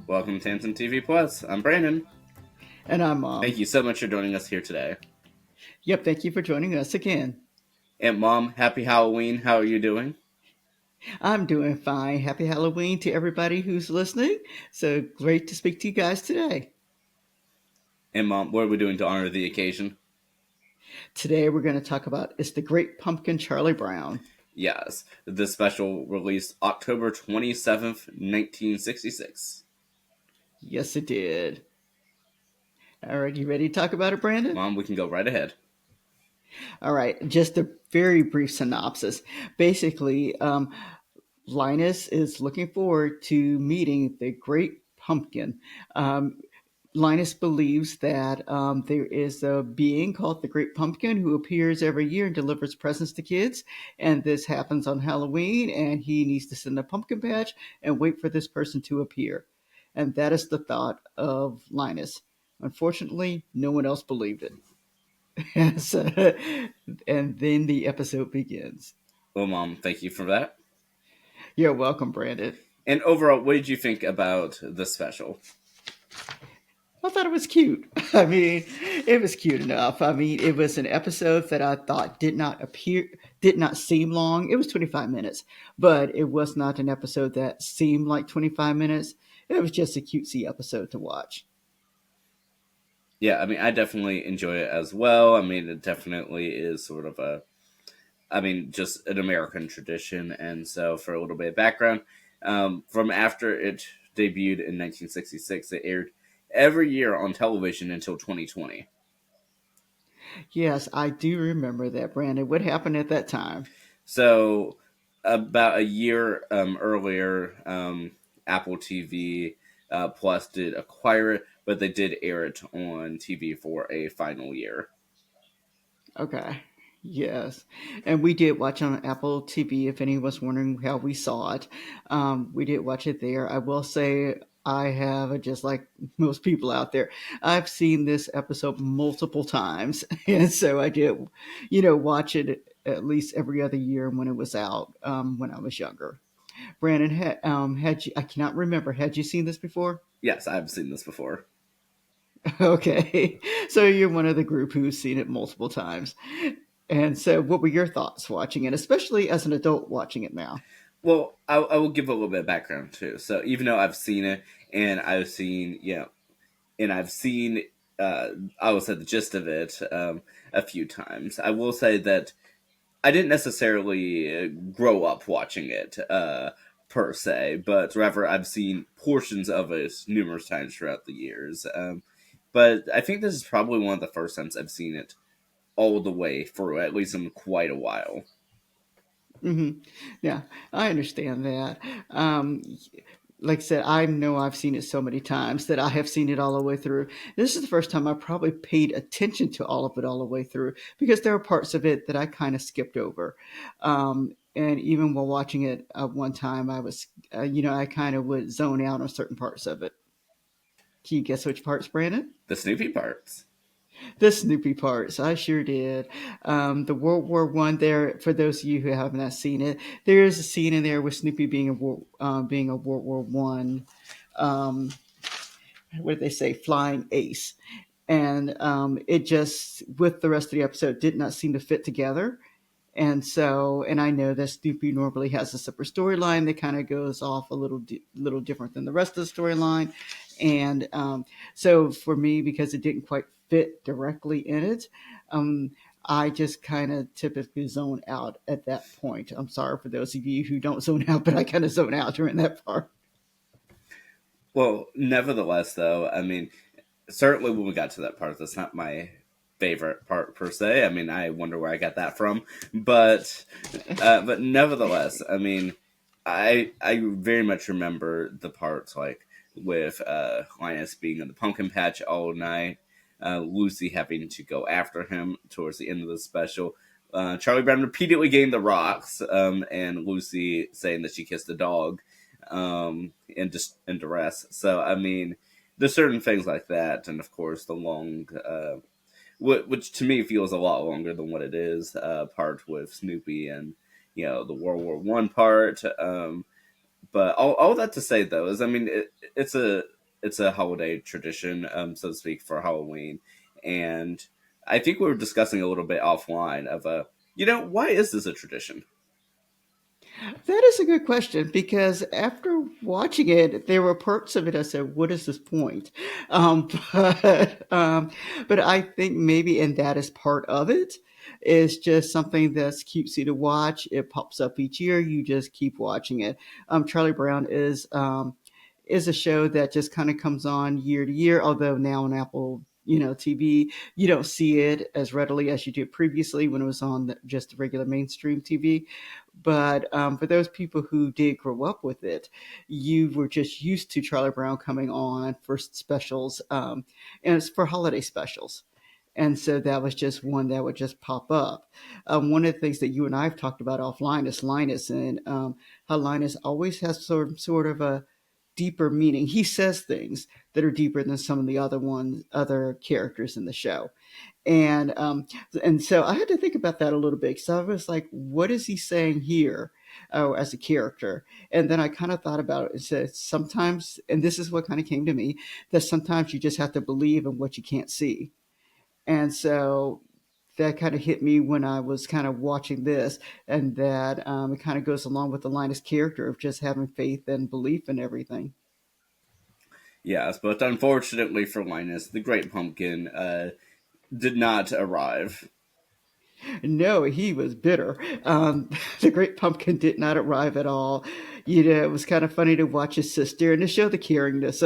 Welcome to Tansson TV Plus. I'm Brandon. And I'm Thank Mom. you so much for joining us here today. Yep, thank you for joining us again. And Mom, happy Halloween. How are you doing? I'm doing fine. Happy Halloween to everybody who's listening. So great to speak to you guys today. And Mom, what are we doing to honor the occasion? Today we're going to talk about It's the Great Pumpkin Charlie Brown. Yes, this special released October 27th, 1966. Yes, it did. All right, you ready to talk about it, Brandon? Mom, we can go right ahead. All right, just a very brief synopsis. Basically, Linus is looking forward to meeting the Great Pumpkin. Um, Linus believes that there is a being called the Great Pumpkin who appears every year and delivers presents to kids. And this happens on Halloween, and he needs to send a pumpkin patch and wait for this person to appear. And that is the thought of Linus. Unfortunately, no one else believed it. So, and then the episode begins. Well, Mom, thank you for that. You're welcome, Brandon. And overall, what did you think about the special? I thought it was cute. I mean, it was cute enough. I mean, it was an episode that I thought did not seem long. It was 25 minutes, but it was not an episode that seemed like 25 minutes. It was just a cutesy episode to watch. Yeah, I mean, I definitely enjoy it as well. I mean, it definitely is sort of just an American tradition. And so, for a little bit of background, from after it debuted in 1966, it aired every year on television until 2020. Yes, I do remember that, Brandon. What happened at that time? So, about a year earlier, Apple TV Plus did acquire it, but they did air it on TV for a final year. Okay. Yes. And we did watch on Apple TV, if anyone's wondering how we saw it. We did watch it there. I will say I have, just like most people out there, I've seen this episode multiple times. And so I did, watch it at least every other year when it was out when I was younger. Brandon, had you, I cannot remember, had you seen this before? Yes, I've seen this before. Okay. So you're one of the group who's seen it multiple times. And so, what were your thoughts watching it, especially as an adult watching it now? Well, I will give a little bit of background too. So, even though I've seen it and I've seen, and I've seen, I will say the gist of it a few times, I will say that I didn't necessarily grow up watching it per se, but rather I've seen portions of it numerous times throughout the years. But I think this is probably one of the first times I've seen it all the way through, at least in quite a while. Hmm. Yeah, I understand that. Um, like I said, I know I've seen it so many times that I have seen it all the way through. This is the first time I probably paid attention to all of it all the way through because there are parts of it that I kind of skipped over. And even while watching it one time, I was, I kind of would zone out on certain parts of it. Can you guess which parts, Brandon? The Snoopy parts. The Snoopy parts, I sure did. The World War I. There, for those of you who have not seen it, there is a scene in there with Snoopy being a World War I. Um, what did they say? Flying ace, and it just with the rest of the episode did not seem to fit together. And so, and I know that Snoopy normally has a separate storyline that kind of goes off a little different than the rest of the storyline. And so for me, because it didn't quite fit directly in it, um, I just kind of typically zone out at that point. I'm sorry for those of you who don't zone out, but I kind of zone out during that part. Well, nevertheless, though, I mean, certainly when we got to that part, that's not my favorite part per se. I mean, I wonder where I got that from, but nevertheless, I mean, I very much remember the parts like with Linus being in the pumpkin patch all night, Lucy having to go after him towards the end of the special. Charlie Brown repeatedly getting the rocks, and Lucy saying that she kissed a dog, in duress. So I mean, there's certain things like that, and of course the long, which to me feels a lot longer than what it is, part with Snoopy and the World War I part. But all that to say though is, I mean, it's a holiday tradition, so to speak, for Halloween, and I think we were discussing a little bit offline of why is this a tradition? That is a good question because after watching it, there were parts of it I said, "What is this point?" Um, but um, but I think maybe, and that is part of it, is just something that's cutesy to watch. It pops up each year. You just keep watching it. Charlie Brown is a show that just kind of comes on year to year. Although now on Apple, TV, you don't see it as readily as you did previously when it was on just the regular mainstream TV. But for those people who did grow up with it, you were just used to Charlie Brown coming on for specials, and it's for holiday specials. And so that was just one that would just pop up. One of the things that you and I have talked about offline is Linus, and how Linus always has sort of a deeper meaning. He says things that are deeper than some of the other characters in the show. And so I had to think about that a little bit. So I was like, what is he saying here, as a character? And then I kind of thought about it and said, sometimes, and this is what kind of came to me, that sometimes you just have to believe in what you can't see. And so that kind of hit me when I was kind of watching this, and that it kind of goes along with the Linus character of just having faith and belief in everything. Yes, but unfortunately for Linus, the Great Pumpkin did not arrive. No, he was bitter. The Great Pumpkin did not arrive at all. It was kind of funny to watch his sister and to show the caringness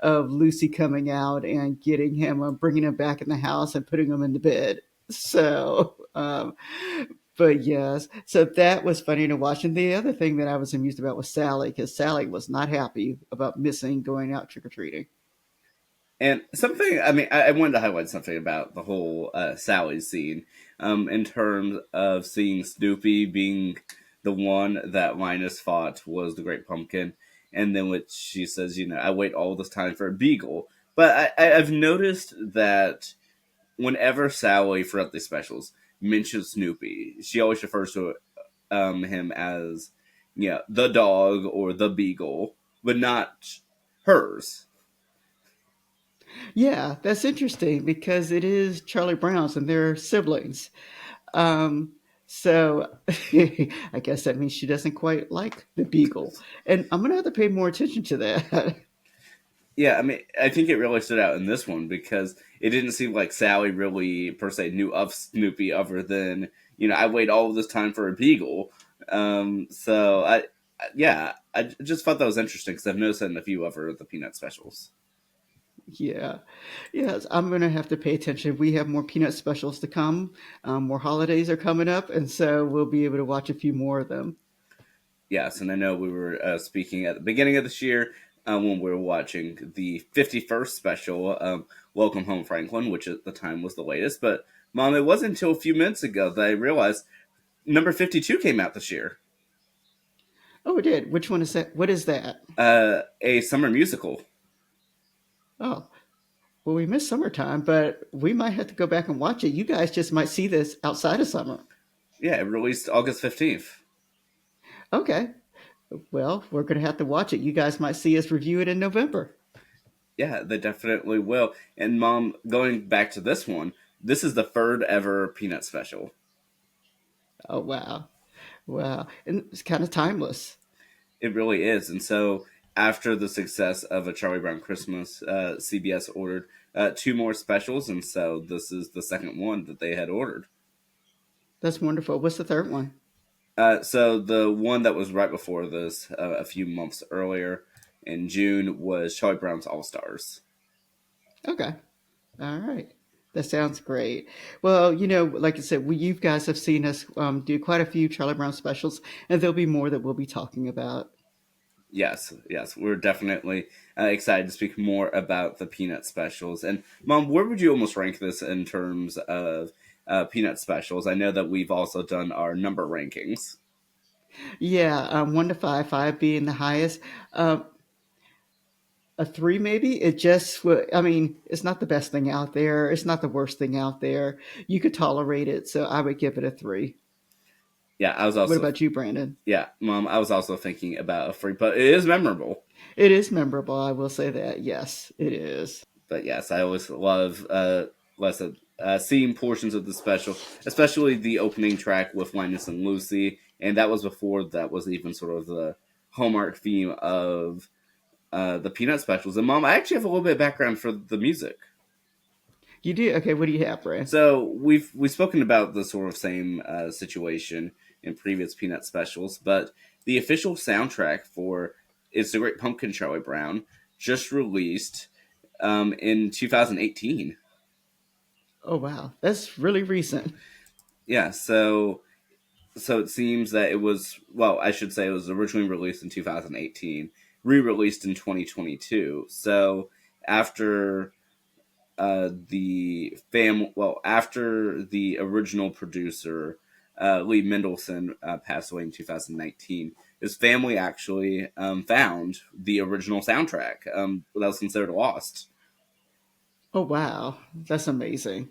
of Lucy coming out and getting him, bringing him back in the house and putting him in the bed. But yes, so that was funny to watch. And the other thing that I was amused about was Sally, because Sally was not happy about missing going out trick or treating. And something, I mean, I wanted to highlight something about the whole Sally scene, in terms of seeing Snoopy being the one that Linus thought was the Great Pumpkin, and then which she says, I wait all this time for a beagle. But I've noticed that whenever Sally throughout the specials mentions Snoopy, she always refers to him as, the dog or the beagle, but not hers. Yeah, that's interesting because it is Charlie Brown's and they're siblings. Um, so I guess that means she doesn't quite like the beagle. And I'm going to have to pay more attention to that. Yeah, I mean, I think it really stood out in this one because it didn't seem like Sally really, per se, knew of Snoopy other than, I wait all this time for a beagle. So, yeah, I just thought that was interesting because I've noticed that in a few other of the Peanut specials. Yeah. Yes, I'm going to have to pay attention. We have more peanut specials to come. More holidays are coming up. And so we'll be able to watch a few more of them. Yes, and I know we were speaking at the beginning of this year when we were watching the 51st special, Welcome Home Franklin, which at the time was the latest. But, Mom, it wasn't until a few minutes ago that I realized number 52 came out this year. Oh, it did. Which one is that? What is that? A summer musical. Oh, well, we missed summertime, but we might have to go back and watch it. You guys just might see this outside of summer. Yeah, it released August 15th. Okay. Well, we're going to have to watch it. You guys might see us review it in November. Yeah, they definitely will. And Mom, going back to this one, this is the third ever Peanut special. Oh, wow. Wow. And it's kind of timeless. It really is. And so, after the success of A Charlie Brown Christmas, CBS ordered two more specials. And so, this is the second one that they had ordered. That's wonderful. What's the third one? So, the one that was right before this, a few months earlier in June, was Charlie Brown's All Stars. Okay. All right. That sounds great. Well, like I said, you guys have seen us do quite a few Charlie Brown specials, and there'll be more that we'll be talking about. Yes, yes, we're definitely excited to speak more about the Peanut specials. And Mom, where would you almost rank this in terms of Peanut specials? I know that we've also done our number rankings. Yeah, 1 to 5, five being the highest. Um, a three, maybe. I mean, it's not the best thing out there. It's not the worst thing out there. You could tolerate it, so I would give it a three. Yeah, I was What also about you, Brandon? yeah, Mom. I was also thinking about a free, but it is memorable. It is memorable. I will say that. Yes, it is. But yes, I always love seeing portions of the special, especially the opening track with Linus and Lucy, and that was before that was even sort of the hallmark theme of the Peanut specials. And Mom, I actually have a little bit of background for the music. You do? Okay, what do you have, Brand? So we've spoken about the sort of same situation in previous Peanut specials, but the official soundtrack for "It's the Great Pumpkin" Charlie Brown just released in 2018. Oh, wow. That's really recent. Yeah, so it seems that it was, well, I should say it was originally released in 2018, re-released in 2022. So after after the original producer Lee Mendelson passed away in 2019, his family actually found the original soundtrack that was considered lost. Oh, wow. That's amazing.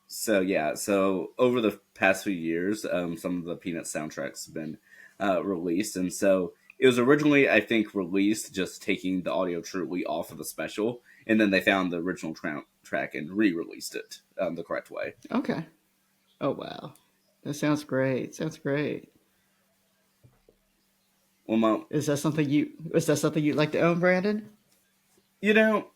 So yeah, so over the past few years, some of the Peanut soundtracks have been released, and so it was originally, I think, released just taking the audio truly off of the special, and then they found the original track and re-released it the correct way. Okay. Oh, wow. That sounds great. Sounds great. Well, Mom, Is that something you'd like to own, Brandon? you know,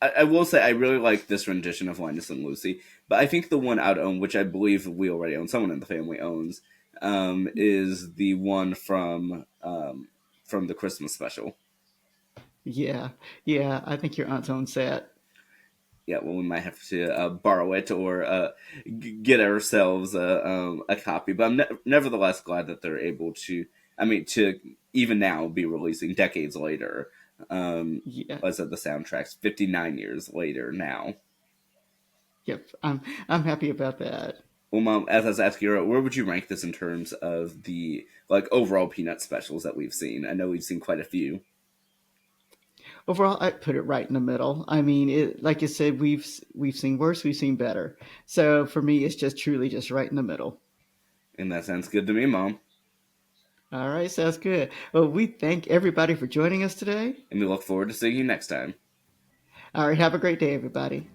I will say I really like this rendition of Linus and Lucy, but I think the one I'd own, which I believe we already own, someone in the family owns, is the one from the Christmas special. Yeah. Yeah, I think your aunt's own set. Yeah, well, we might have to borrow it or get ourselves a copy. But I'm nevertheless glad that they're able to. I mean, to even now be releasing decades later. Yeah. As of the soundtracks, 59 years later now. Yep. I'm happy about that. Well, Mom, as I was asking you, where would you rank this in terms of the like overall Peanut specials that we've seen? I know we've seen quite a few, Overall, I put it right in the middle. I mean, like you said, we've seen worse, we've seen better. So for me, it's just truly just right in the middle. and that sounds good to me, Mom. All right, sounds good. Well, we thank everybody for joining us today. And we look forward to seeing you next time. All right, have a great day, everybody.